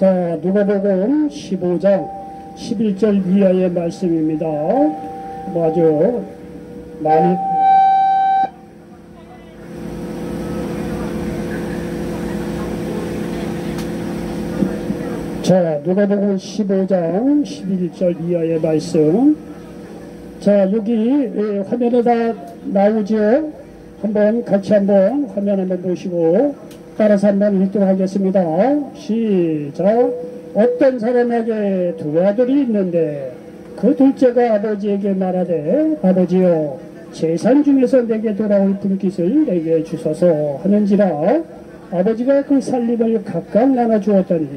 자, 누가복음 15장 11절 이하의 말씀입니다. 아주 많이 자, 누가복음 15장 11절 이하의 말씀. 자, 여기 화면에다 나오죠. 같이 한번 화면 한번 보시고 따라서 한번 읽도록하겠습니다. 시작. 어떤 사람에게 두 아들이 있는데 그 둘째가 아버지에게 말하되 아버지여 재산 중에서 내게 돌아올 분깃을 내게 주소서 하는지라 아버지가 그 살림을 각각 나눠주었더니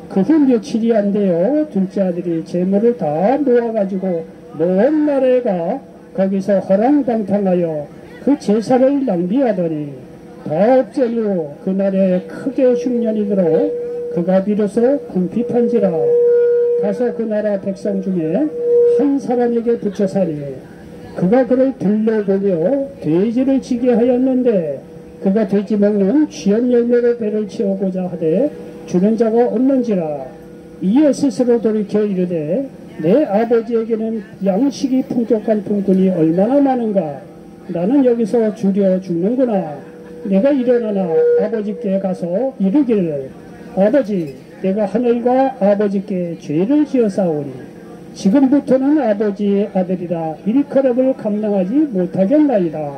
그 후 며칠이 안 되어 둘째 아들이 재물을 다 모아가지고 먼 나라에 가 거기서 허랑방탕하여 그 재산을 낭비하더니 다 없애므로 그날에 크게 흉년이 들어 그가 비로소 궁핍한지라 가서 그 나라 백성 중에 한 사람에게 붙여 사니 그가 그를 들러보며 돼지를 지게 하였는데 그가 돼지 먹는 귀한 열매로 배를 채우고자 하되 주는 자가 없는지라 이에 스스로 돌이켜 이르되 내 아버지에게는 양식이 풍족한 품꾼이 얼마나 많은가 나는 여기서 주려 죽는구나. 내가 일어나나 아버지께 가서 이르기를 아버지 내가 하늘과 아버지께 죄를 지었사오니 지금부터는 아버지의 아들이라 일컬음을 감당하지 못하겠나이다.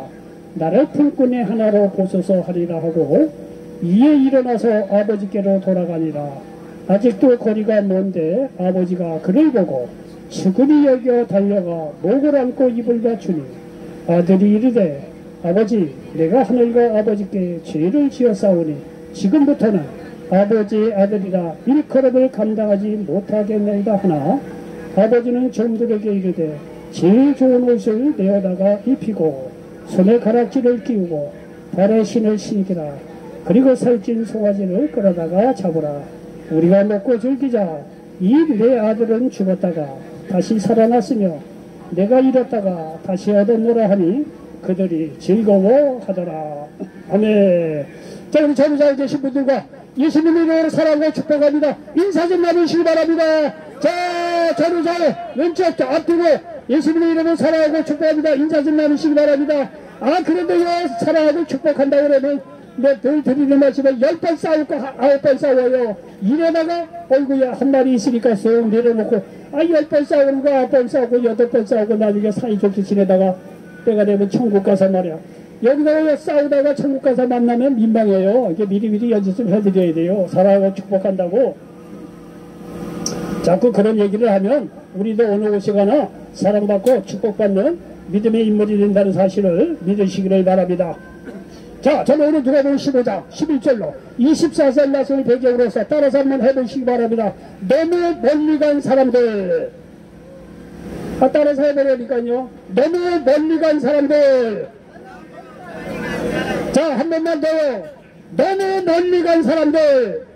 나를 품꾼의 하나로 보소서 하리라 하고 이에 일어나서 아버지께로 돌아가니라. 아직도 거리가 먼데 아버지가 그를 보고 측은히 여겨 달려가 목을 안고 입을 다추니 아들이 이르되 아버지 내가 하늘과 아버지께 죄를 지었사오니 지금부터는 아버지의 아들이라 일컬음을 감당하지 못하겠나이다 하나 아버지는 종들에게 이르되 제일 좋은 옷을 내어다가 입히고 손에 가락지를 끼우고 발에 신을 신기라. 그리고 살찐 송아지를 끌어다가 잡으라. 우리가 먹고 즐기자. 이 내 아들은 죽었다가 다시 살아났으며 내가 잃었다가 다시 얻었노라 하니 그들이 즐거워하더라. 아멘. 자, 우리 전우자에 계신 분들과 예수님의 이름으로 사랑하고 축복합니다. 인사 좀 나누시기 바랍니다. 자, 전우자에 왼쪽 앞뒤로 예수님의 이름으로 사랑하고 축복합니다. 인사 좀 나누시기 바랍니다. 아, 그런데요, 사랑하고 축복한다 그러면 늘 드리는 말씀은 10번 싸우고 9번 싸워요. 이러다가 어이구야 한 마리 있으니까 쓱 내려놓고 10번 싸우는 거 9번 싸우고 8번 싸우고 나중에 사이좋게 지내다가 때가 되면 천국 가서 말이야. 여기다가 싸우다가 천국 가서 만나면 민망해요. 이게 미리미리 연습 좀 해드려야 돼요. 사랑하고 축복한다고 자꾸 그런 얘기를 하면 우리도 어느 곳이거나 사랑받고 축복받는 믿음의 인물이 된다는 사실을 믿으시기를 바랍니다. 자, 저는 오늘 누가복음 15장 11절로 24절 말씀을 배경으로 해서 따라서 한번 해보시기 바랍니다. 너무 멀리 간 사람들. 따라서 해보려니까요. 너무 멀리 간 사람들. 자, 한 번만 더요. 너무 멀리 간 사람들.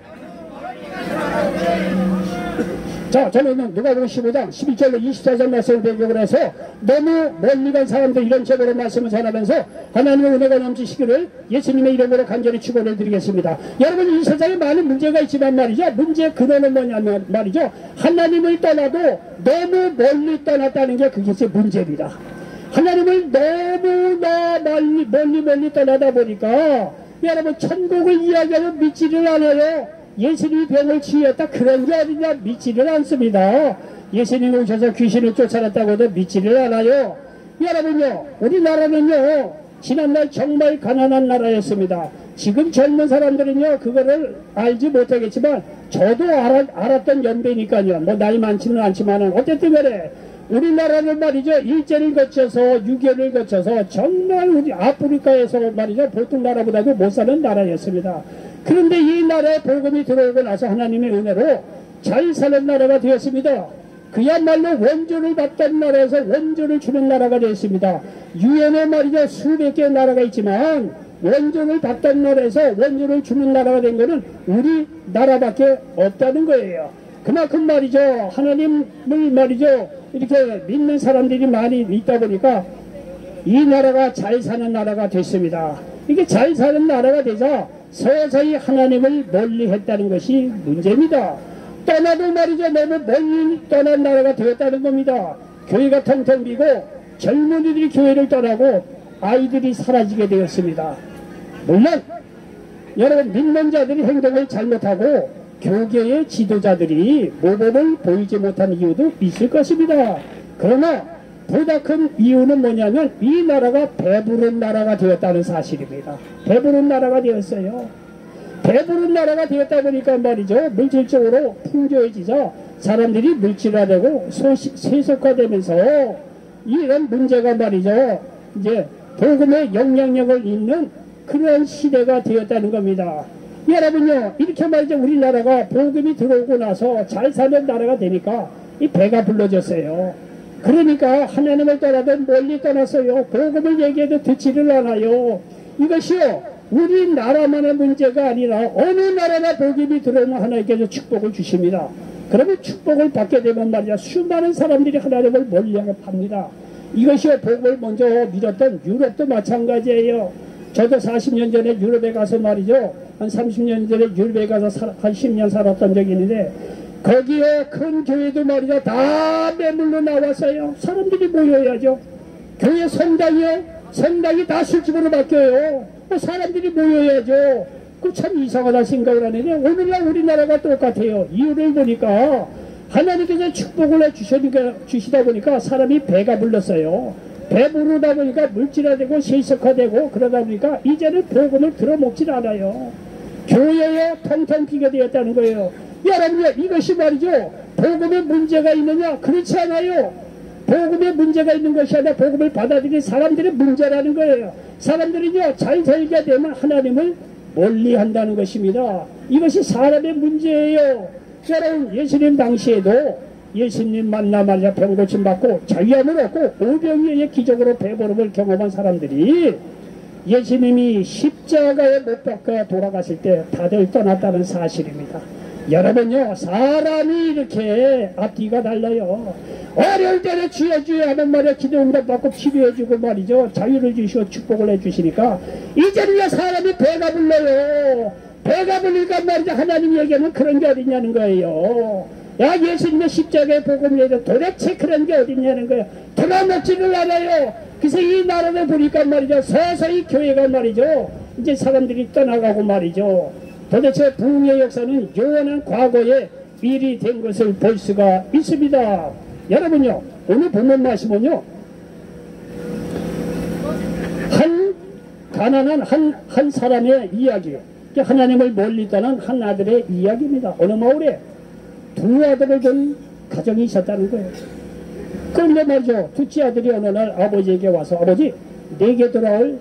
자, 저는 누가복음 15장 11절로 24절 말씀을 배경으로 해서 너무 멀리 간 사람들 이런 제목으로 말씀을 전하면서 하나님의 은혜가 넘치시기를 예수님의 이름으로 간절히 축원을 드리겠습니다. 여러분 이 세상에 많은 문제가 있지만 말이죠. 문제 근원은 뭐냐면 말이죠. 하나님을 떠나도 너무 멀리 떠났다는 게 그것이 문제입니다. 하나님을 너무나 멀리 떠나다 보니까 여러분 천국을 이야기하면 믿지를 않아요. 예수님이 병을 치유했다 그런 게 아니냐 믿지를 않습니다. 예수님이 오셔서 귀신을 쫓아냈다고도 믿지를 않아요. 여러분요 우리나라는요 지난날 정말 가난한 나라였습니다. 지금 젊은 사람들은요 그거를 알지 못하겠지만 저도 알았던 연배니까요. 뭐 나이 많지는 않지만은 어쨌든 간에 우리나라는 말이죠 일제를 거쳐서 6.25를 거쳐서 정말 우리 아프리카에서 말이죠 보통 나라보다도 못 사는 나라였습니다. 그런데 이 나라에 복음이 들어오고 나서 하나님의 은혜로 잘 사는 나라가 되었습니다. 그야말로 원조를 받던 나라에서 원조를 주는 나라가 되었습니다. 유엔에 말이죠 수백 개의 나라가 있지만 원조를 받던 나라에서 원조를 주는 나라가 된 것은 우리 나라밖에 없다는 거예요. 그만큼 말이죠 하나님을 말이죠 이렇게 믿는 사람들이 많이 있다 보니까 이 나라가 잘 사는 나라가 됐습니다. 이게 잘 사는 나라가 되자 서서히 하나님을 멀리 했다는 것이 문제입니다. 떠나도 말이죠. 너무 멀리 떠난 나라가 되었다는 겁니다. 교회가 텅텅 비고 젊은이들이 교회를 떠나고 아이들이 사라지게 되었습니다. 물론 여러분 믿는 자들이 행동을 잘못하고 교계의 지도자들이 모범을 보이지 못한 이유도 있을 것입니다. 그러나 보다 큰 이유는 뭐냐면 이 나라가 배부른 나라가 되었다는 사실입니다. 배부른 나라가 되었어요. 배부른 나라가 되었다 보니까 말이죠. 물질적으로 풍조해지자 사람들이 물질화되고 세속화되면서 이런 문제가 말이죠. 이제 복음의 영향력을 잇는 그런 시대가 되었다는 겁니다. 여러분요, 이렇게 말이죠. 우리나라가 복음이 들어오고 나서 잘 사는 나라가 되니까 이 배가 불러졌어요. 그러니까 하나님을 떠나도 멀리 떠났어요. 복음을 얘기해도 듣지를 않아요. 이것이요, 우리나라만의 문제가 아니라 어느 나라나 복음이 들어오면 하나님께서 축복을 주십니다. 그러면 축복을 받게 되면 말이야 수많은 사람들이 하나님을 멀리합니다. 이것이요, 복음을 먼저 믿었던 유럽도 마찬가지예요. 저도 40년 전에 유럽에 가서 말이죠. 한 30년 전에 유럽에 가서 한 10년 살았던 적이 있는데 거기에 큰 교회도 말이죠. 다 매물로 나왔어요. 사람들이 모여야죠. 교회 성당이 다 술집으로 바뀌어요. 사람들이 모여야죠. 그 참 이상하다 생각을 하는데 오늘날 우리나라가 똑같아요. 이유를 보니까 하나님께서 축복을 주시다 보니까 사람이 배가 불렀어요. 배 부르다 보니까 물질화되고 세속화되고 그러다 보니까 이제는 복음을 들어먹질 않아요. 교회에 텅텅 비게 되었다는 거예요. 여러분요, 이것이 말이죠. 복음에 문제가 있느냐? 그렇지 않아요. 복음에 문제가 있는 것이 아니라 복음을 받아들이는 사람들의 문제라는 거예요. 사람들이요, 잘 살게 되면 하나님을 멀리 한다는 것입니다. 이것이 사람의 문제예요. 여러분, 예수님 당시에도 예수님 만나마자 병 고침받고 자유함을 얻고 오병이어의 기적으로 배부름을 경험한 사람들이 예수님이 십자가에 못 박혀 돌아가실 때 다들 떠났다는 사실입니다. 여러분요, 사람이 이렇게 앞뒤가 달라요. 어려울 때는 주여 주여 하는 말에 기도응답 받고 치료해주고 말이죠. 자유를 주시고 축복을 해주시니까 이제는요 사람이 배가 불러요. 배가 불리니까 말이죠. 하나님 얘기하면 그런 게 어딨냐는 거예요. 야, 예수님의 십자가의 복음을 해도 도대체 그런 게 어딨냐는 거예요. 들어먹지를 않아요. 그래서 이 나라를 보니까 말이죠. 서서히 교회가 말이죠. 이제 사람들이 떠나가고 말이죠. 도대체 부흥의 역사는 요원한 과거에 일이 된 것을 볼 수가 있습니다. 여러분요, 오늘 본문 말씀은요, 가난한 한 사람의 이야기, 하나님을 멀리 떠난 한 아들의 이야기입니다. 어느 마을에 두 아들을 둔 가정이 있었다는 거예요. 그런데 말이죠, 둘째 아들이 어느 날 아버지에게 와서 아버지, 내게 돌아올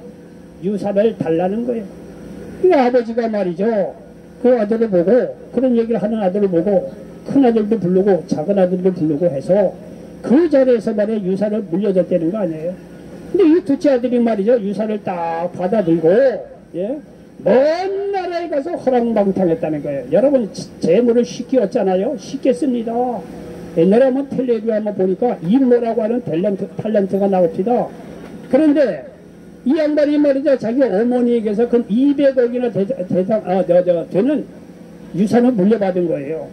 유산을 달라는 거예요. 그 아버지가 말이죠, 그 아들을 보고, 그런 얘기를 하는 아들을 보고 큰 아들도 부르고 작은 아들도 부르고 해서 그 자리에서 말이야 유산을 물려줬다는 거 아니에요. 근데 이 둘째 아들이 말이죠, 유산을 딱 받아들고 예? 먼 나라에 가서 허랑방탕했다는 거예요. 여러분, 재물을 쉽게 얻잖아요. 쉽게 씁니다. 옛날에 한번 텔레비전 한번 보니까 임모라고 하는 탤런트가 나옵니다. 그런데 이 양반이 말이죠, 자기 어머니에게서 그 200억이나 되는 유산을 물려받은 거예요.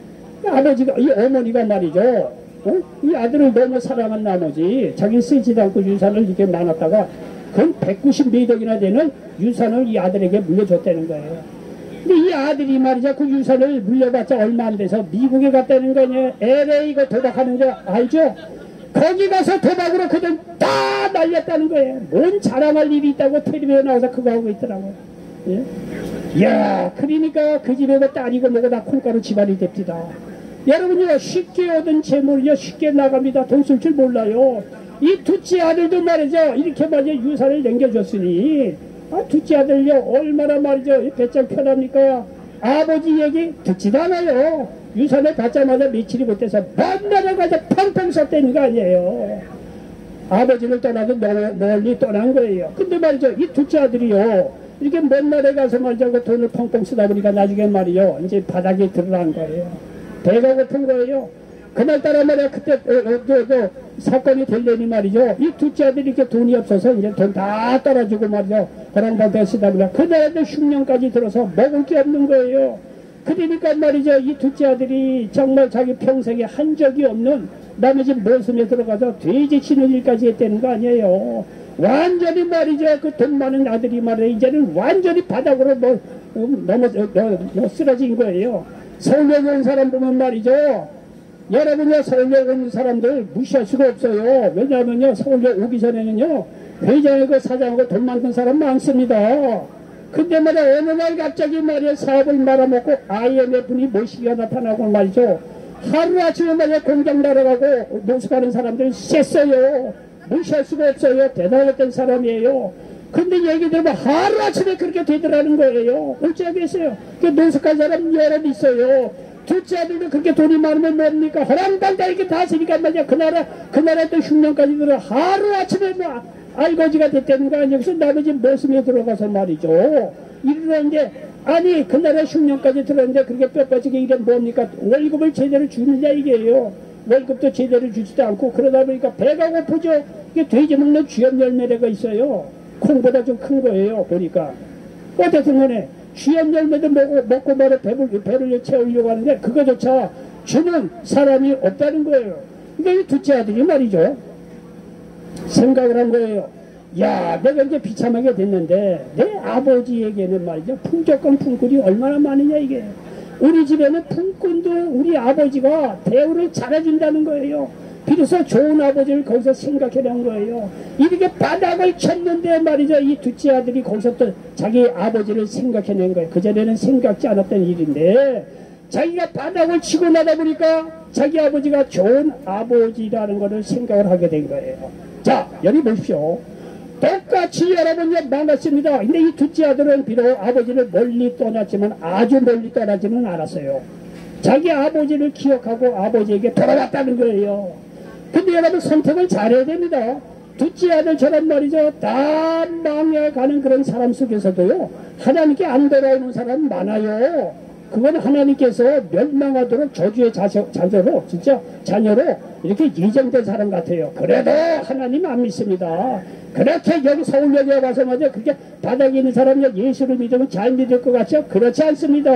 아버지가, 이 어머니가 말이죠, 이 아들을 너무 사랑한 나머지 자기 쓰지도 않고 유산을 이렇게 나눴다가 그건 190몇억이나 되는 유산을 이 아들에게 물려줬다는 거예요. 근데 이 아들이 말이죠, 그 유산을 물려받자 얼마 안 돼서 미국에 갔다는 거냐. LA 그 도박하는 거 알죠? 거기 가서 도박으로 그들 다 날렸다는 거예요. 뭔 자랑할 일이 있다고 텔레비전에 나와서 그거 하고 있더라고요. 예? 이야, 그러니까 그 집에 그 딸이고 뭐고 다 콩가루 집안이 됩니다. 여러분요, 쉽게 얻은 재물이요 쉽게 나갑니다. 돈 쓸 줄 몰라요. 이 둘째 아들도 말이죠, 이렇게 말이죠 유산을 남겨줬으니 둘째 아들요 얼마나 말이죠 배짱 편합니까? 아버지 얘기 듣지도 않아요. 유산을 받자마자 며칠이 못돼서 먼 나라 가서 펑펑 썼다는 거 아니에요. 아버지를 떠나서 멀리 떠난 거예요. 근데 말이죠, 이 둘째 아들이요 이렇게 먼 나라에 가서 말이죠 그 돈을 펑펑 쓰다 보니까 나중에 말이요 이제 바닥에 드러난 거예요. 배가 고픈 거예요. 그날따라 말이야 그때 사건이 되려니 말이죠, 이 둘째 아들이 이렇게 돈이 없어서 이제 돈 다 떨어지고 말이죠 허랑방탕 쓰다 보니까 그날에도 흉년까지 들어서 먹을 게 없는 거예요. 그러니까 말이죠. 이 둘째 아들이 정말 자기 평생에 한 적이 없는 남의 집 모섬에 들어가서 돼지 치는 일까지 했다는 거 아니에요. 완전히 말이죠. 그 돈 많은 아들이 말이에요. 이제는 완전히 바닥으로 쓰러진 거예요. 서울에 온 사람 보면 말이죠. 여러분요, 서울에 온 사람들 무시할 수가 없어요. 왜냐하면요, 서울에 오기 전에는요, 회장하고 사장하고 돈 많은 사람 많습니다. 근데 말이야, 어느 날 갑자기 말이야, 사업을 말아먹고 IMF니 모시기가 나타나고 말이죠. 하루아침에 말이야, 공장 날아가고 노숙하는 사람들 셌어요. 무시할 수가 없어요. 대단했던 사람이에요. 근데 얘기 들으면 하루아침에 그렇게 되더라는 거예요. 어찌하겠어요. 그 노숙한 사람 여러 있어요. 둘째 아들도 그렇게 돈이 많으면 뭡니까? 허랑방다 이렇게 다스리니까 말이야. 그 나라 또 흉년까지 들어 하루아침에 뭐 알거지가 됐다는 거 아니에요. 그래서 남의 집 모습에 들어가서 말이죠. 이러는데, 아니, 그 나라 흉년까지 들었는데 그렇게 뼈빠지게 이래 뭡니까? 월급을 제대로 주느냐 이게요. 월급도 제대로 주지도 않고 그러다 보니까 배가 고프죠. 이게 돼지 먹는 쥐염 열매가 있어요. 콩보다 좀 큰 거예요. 보니까. 어쨌든 간에 쥐염 열매도 먹고 말해 배를 채우려고 하는데 그거조차 주는 사람이 없다는 거예요. 그러니까 이 둘째 아들이 말이죠. 생각을 한 거예요. 야, 내가 이제 비참하게 됐는데 내 아버지에게는 말이죠. 풍족한 품꾼이 얼마나 많으냐 이게. 우리 집에는 품꾼도 우리 아버지가 대우를 잘해준다는 거예요. 비로소 좋은 아버지를 거기서 생각해낸 거예요. 이렇게 바닥을 쳤는데 말이죠. 이 둘째 아들이 거기서 또 자기 아버지를 생각해낸 거예요. 그전에는 생각지 않았던 일인데 자기가 바닥을 치고 나다 보니까 자기 아버지가 좋은 아버지라는 것을 생각을 하게 된 거예요. 자, 여기 보십시오. 똑같이 여러분이 만났습니다. 근데 이 둘째 아들은 비록 아버지를 멀리 떠났지만 아주 멀리 떠나지는 않았어요. 자기 아버지를 기억하고 아버지에게 돌아왔다는 거예요. 근데 여러분 선택을 잘해야 됩니다. 둘째 아들처럼 말이죠. 다 망해가는 그런 사람 속에서도요. 하나님께 안 돌아오는 사람 많아요. 그건 하나님께서 멸망하도록 저주의 자녀로 진짜 자녀로 이렇게 예정된 사람 같아요. 그래도 하나님 안 믿습니다. 그렇게 여기 서울역에 와서 말이죠. 그렇게 바닥에 있는 사람이 예수를 믿으면 잘 믿을 것 같죠? 그렇지 않습니다.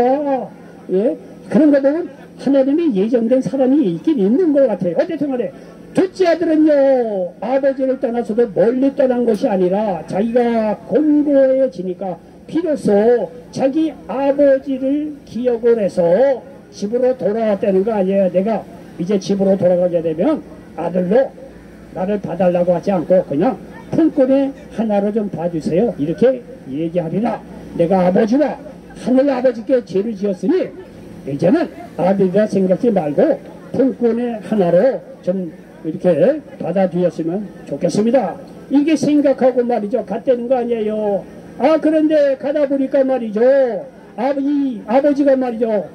예? 그런 거 보면 하나님이 예정된 사람이 있긴 있는 것 같아요. 어쨌든 간에 둘째 아들은요. 아버지를 떠나서도 멀리 떠난 것이 아니라 자기가 곤고해지니까 비로소 자기 아버지를 기억을 해서 집으로 돌아왔다는 거 아니에요. 내가 이제 집으로 돌아가게 되면 아들로 나를 봐달라고 하지 않고 그냥 품꾼의 하나로 좀 봐주세요. 이렇게 얘기하리라. 내가 아버지와 하늘 아버지께 죄를 지었으니 이제는 아들이라 생각지 말고 품꾼의 하나로 좀 이렇게 받아주었으면 좋겠습니다. 이게 생각하고 말이죠. 갔다는 거 아니에요. 아, 그런데 가다 보니까 말이죠. 아버지가 말이죠.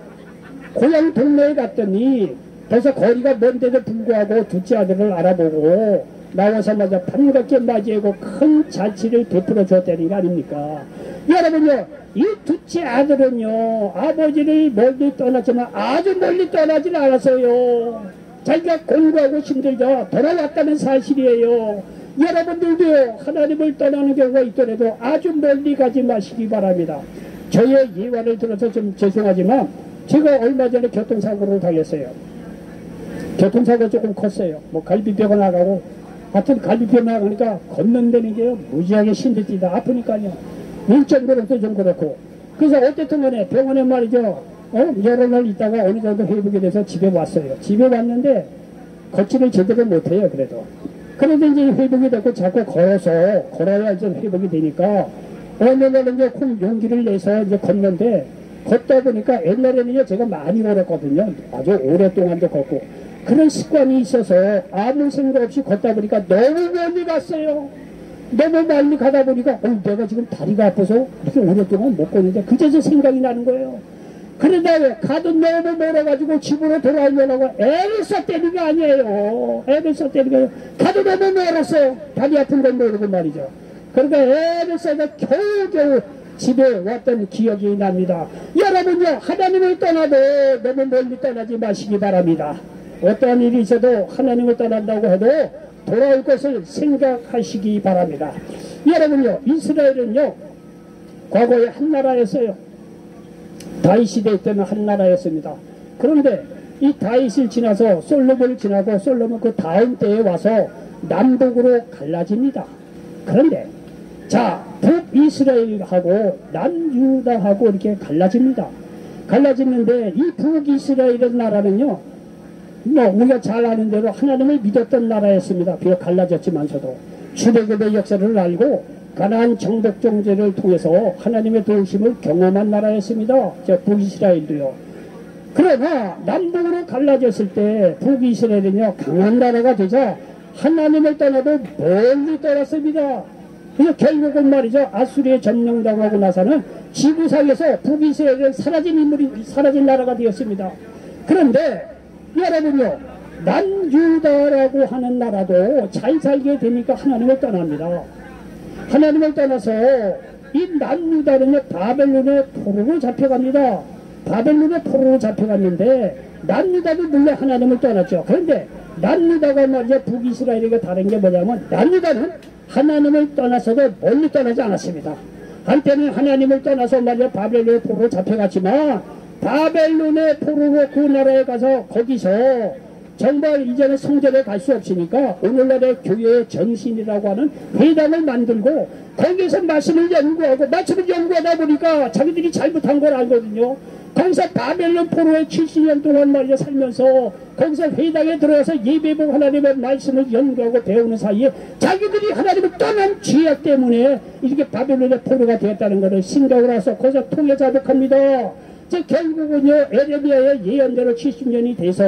고향 동네에 갔더니 벌써 거리가 먼데도 불구하고 둘째 아들을 알아보고 나와서마자 반갑게 맞이하고 큰 잔치를 베풀어 줬다는 거 아닙니까? 여러분요, 이 둘째 아들은요, 아버지를 멀리 떠났지만 아주 멀리 떠나진 않았어요. 자기가 공부하고 힘들죠. 돌아왔다는 사실이에요. 여러분들도요, 하나님을 떠나는 경우가 있더라도 아주 멀리 가지 마시기 바랍니다. 저의 예화를 들어서 좀 죄송하지만 제가 얼마 전에 교통사고를 당했어요. 교통사고 조금 컸어요. 뭐 갈비뼈가 나가고 하여튼 갈비뼈 나가니까 걷는다는 게요 무지하게 신들뛰다 아프니까요. 일정도로도 좀 그렇고. 그래서 어쨌든 간에 병원에 말이죠. 여러 날 있다가 어느 정도 회복이 돼서 집에 왔어요. 집에 왔는데 걷지를 제대로 못해요. 그래도 이제 회복이 됐고 자꾸 걸어야 이제 회복이 되니까 어느 날은 이제 용기를 내서 이제 걷는데 걷다 보니까 옛날에는요 제가 많이 걸었거든요. 아주 오랫동안도 걷고 그런 습관이 있어서 아무 생각 없이 걷다 보니까 너무 멀리 갔어요. 너무 멀리 가다 보니까 내가 지금 다리가 아파서 이렇게 오랫동안 못 걷는데 그제서 생각이 나는 거예요. 그러다 가도 너무 멀어가지고 집으로 돌아오려고 애를 썼다는 게 아니에요. 애를 썼다는 게 가도 너무 멀었어요. 다리 아픈 건 모르고 말이죠. 그러니까 애를 써서 겨우겨우 집에 왔던 기억이 납니다. 여러분요 하나님을 떠나도 너무 멀리 떠나지 마시기 바랍니다. 어떠한 일이 있어도 하나님을 떠난다고 해도 돌아올 것을 생각하시기 바랍니다. 여러분요 이스라엘은요 과거에 한 나라였어요. 다윗 시대 때는 한 나라였습니다. 그런데 이 다윗을 지나서 솔로몬을 지나고 솔로몬 그 다음 때에 와서 남북으로 갈라집니다. 그런데 자, 북이스라엘하고 남유다하고 이렇게 갈라집니다. 갈라지는데 이 북이스라엘 나라는요, 뭐 우리가 잘 아는 대로 하나님을 믿었던 나라였습니다. 비록 갈라졌지만서도 출애굽의 역사를 알고 가나안 정복 정제를 통해서 하나님의 도우심을 경험한 나라였습니다. 저 북이스라엘도요. 그러나 남북으로 갈라졌을 때 북이스라엘은요 강한 나라가 되자 하나님을 떠나도 멀리 떠났습니다. 그래서 결국은 말이죠, 아수리에 점령당하고 나서는 지구상에서 북이스라엘은 사라진 나라가 되었습니다. 그런데 여러분요, 남유다라고 하는 나라도 잘 살게 되니까 하나님을 떠납니다. 하나님을 떠나서 이 남유다는요 바벨론의 포로로 잡혀갑니다. 바벨론의 포로로 잡혀갔는데 남유다도 물론 하나님을 떠났죠. 그런데 남유다가 말이죠, 북이스라엘과 다른 게 뭐냐면 남유다는 하나님을 떠나서도 멀리 떠나지 않았습니다. 한때는 하나님을 떠나서 말이죠, 바벨론의 포로로 잡혀갔지만 바벨론의 포로로 그 나라에 가서 거기서 정말 이제는 성전에 갈 수 없으니까 오늘날의 교회의 전신이라고 하는 회당을 만들고 거기서 말씀을 연구하고 말씀을 연구하다 보니까 자기들이 잘못한 걸 알거든요. 거기서 바벨론 포로에 70년 동안 말이죠 살면서 거기서 회당에 들어가서 예배복 하나님의 말씀을 연구하고 배우는 사이에 자기들이 하나님을 떠난 죄악 때문에 이렇게 바벨론의 포로가 되었다는 것을 생각을 해서 거기서 통해 자복합니다. 결국은요 에레미야의 예언대로 70년이 돼서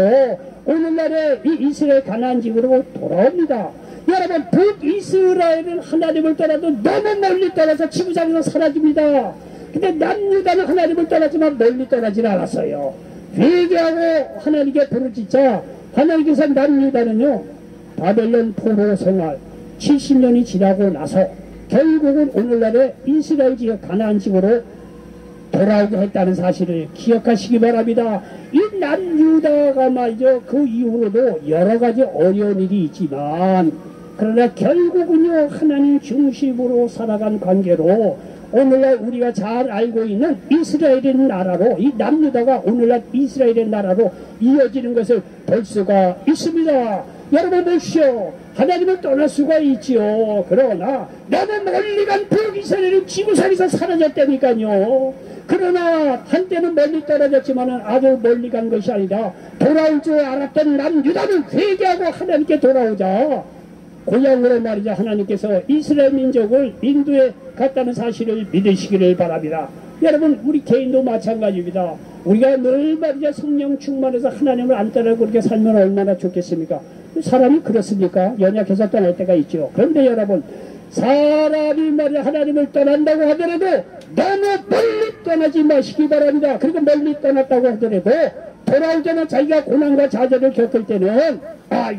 오늘날의 이 이스라엘 가나안 지구로 돌아옵니다. 여러분, 북이스라엘은 하나님을 떠나도 너무 멀리 떠나서 지구상에서 사라집니다. 근데 남유다는 하나님을 떠나지만 멀리 떠나질 않았어요. 회개하고 하나님께 부르짖자 하나님께서 남유다는요 바벨론 포로 생활 70년이 지나고 나서 결국은 오늘날의 이스라엘 지역 가나안 지구로 돌아오게 했다는 사실을 기억하시기 바랍니다. 이 남유다가 말이죠, 그 이후로도 여러가지 어려운 일이 있지만 그러나 결국은요 하나님 중심으로 살아간 관계로 오늘날 우리가 잘 알고 있는 이스라엘의 나라로, 이 남유다가 오늘날 이스라엘의 나라로 이어지는 것을 볼 수가 있습니다. 여러분 보십시오. 하나님을 떠날 수가 있지요. 그러나 너무 멀리 간 북이스라엘은 지구상에서 사라졌다니까요. 그러나 한때는 멀리 떨어졌지만 아주 멀리 간 것이 아니라 돌아올 줄 알았던 남유다는 회개하고 하나님께 돌아오자 고향으로 말이죠, 하나님께서 이스라엘 민족을 인도에 갔다는 사실을 믿으시기를 바랍니다. 여러분, 우리 개인도 마찬가지입니다. 우리가 늘 말이죠, 성령 충만해서 하나님을 안 따르고 그렇게 살면 얼마나 좋겠습니까? 사람이 그렇습니까? 연약해서 떠날 때가 있죠. 그런데 여러분, 사람이 말이야 하나님을 떠난다고 하더라도 너무 멀리 떠나지 마시기 바랍니다. 그리고 멀리 떠났다고 하더라도 돌아올 때는 자기가 고난과 좌절을 겪을 때는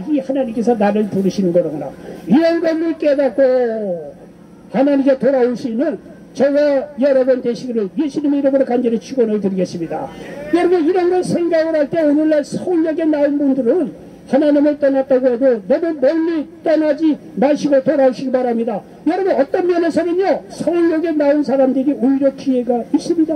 이 하나님께서 나를 부르시는 거구나, 이런 것을 깨닫고 하나님께 돌아올 수 있는 저와 여러분 되시기를 예수님의 이름으로 간절히 축원을 드리겠습니다. 여러분, 이런 걸 생각을 할 때 오늘날 서울역에 나온 분들은 하나님을 떠났다고 해도 너무 멀리 떠나지 마시고 돌아오시기 바랍니다. 여러분, 어떤 면에서는요 서울역에 나온 사람들이 오히려 기회가 있습니다.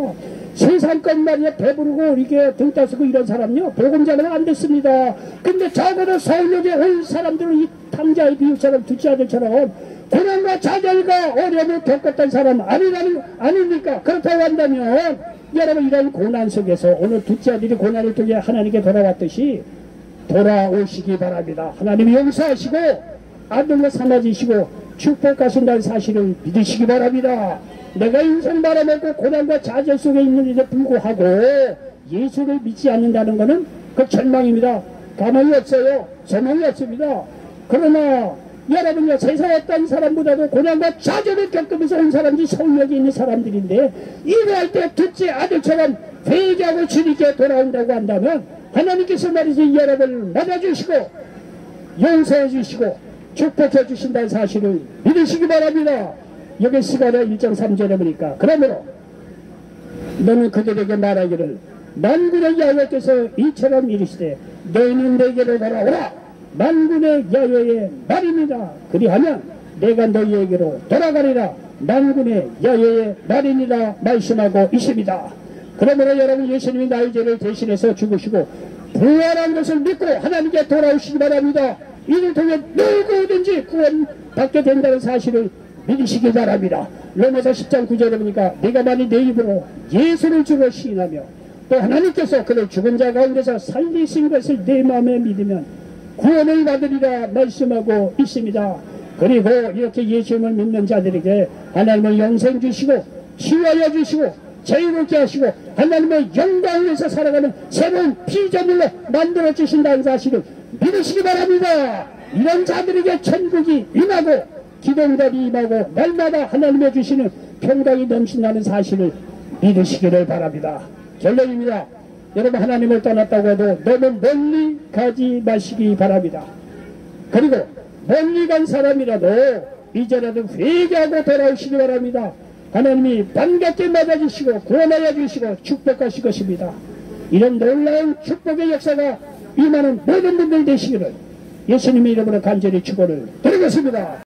세상껏 말이야 배부르고 이렇게 등 따스고 이런 사람요 복음 전하면 안 됐습니다. 근데 적어도 서울역에 온 사람들은 이 탕자의 비유처럼 둘째 아들처럼 고난과 좌절과 어려움을 겪었던 사람 아닙니까? 그렇다고 한다면 여러분, 이런 고난 속에서 오늘 둘째 아들이 고난을 통해 하나님께 돌아왔듯이 돌아오시기 바랍니다. 하나님이 용서하시고 아들로 삼아주시고 축복하신다는 사실을 믿으시기 바랍니다. 내가 인생 말아먹고 고난과 좌절 속에 있는 일에 불구하고 예수를 믿지 않는다는 것은 그 절망입니다. 가망이 없어요. 소망이 없습니다. 그러나 여러분요, 세상 어떤 사람보다도 고난과 좌절을 겪으면서 온 사람들이 서울역에 있는 사람들인데 이러할 때 둘째 아들처럼 회개하고 주님께 돌아온다고 한다면 하나님께서 말이지 여러분을 맞아주시고 용서해 주시고 축복해 주신다는 사실을 믿으시기 바랍니다. 여기 시간에 1장 3절에 보니까 그러므로 너는 그들에게 말하기를 만군의 야훼께서 이처럼 이르시되 너희는 내게로 돌아오라. 만군의 야훼의 말입니다. 그리하면 내가 너희에게로 돌아가리라. 만군의 야훼의 말이니라 말씀하고 있습니다. 그러므로 여러분 예수님이 나의 죄를 대신해서 죽으시고 부활한 것을 믿고 하나님께 돌아오시기 바랍니다. 이를 통해 누구든지 구원받게 된다는 사실을 믿으시기 바랍니다. 로마서 10장 9절에 보니까 내가 만일 내 입으로 예수를 주로 시인하며 또 하나님께서 그를 죽은 자 가운데서 살리신 것을 내 마음에 믿으면 구원을 받으리라 말씀하고 있습니다. 그리고 이렇게 예수님을 믿는 자들에게 하나님은 영생 주시고 치유하여 주시고 자유롭게 하시고 하나님의 영광을 위해서 살아가는 새로운 피조물로 만들어 주신다는 사실을 믿으시기 바랍니다. 이런 자들에게 천국이 임하고 기도응답이 임하고 날마다 하나님의 주시는 평강이 넘친다는 사실을 믿으시기를 바랍니다. 결론입니다. 여러분 하나님을 떠났다고 해도 너무 멀리 가지 마시기 바랍니다. 그리고 멀리 간 사람이라도 이제라도 회개하고 돌아오시기 바랍니다. 하나님이 반갑게 맞아주시고 구원하여 주시고 축복하실 것입니다. 이런 놀라운 축복의 역사가 임하는 모든 분들 되시기를 예수님의 이름으로 간절히 축원을 드리겠습니다.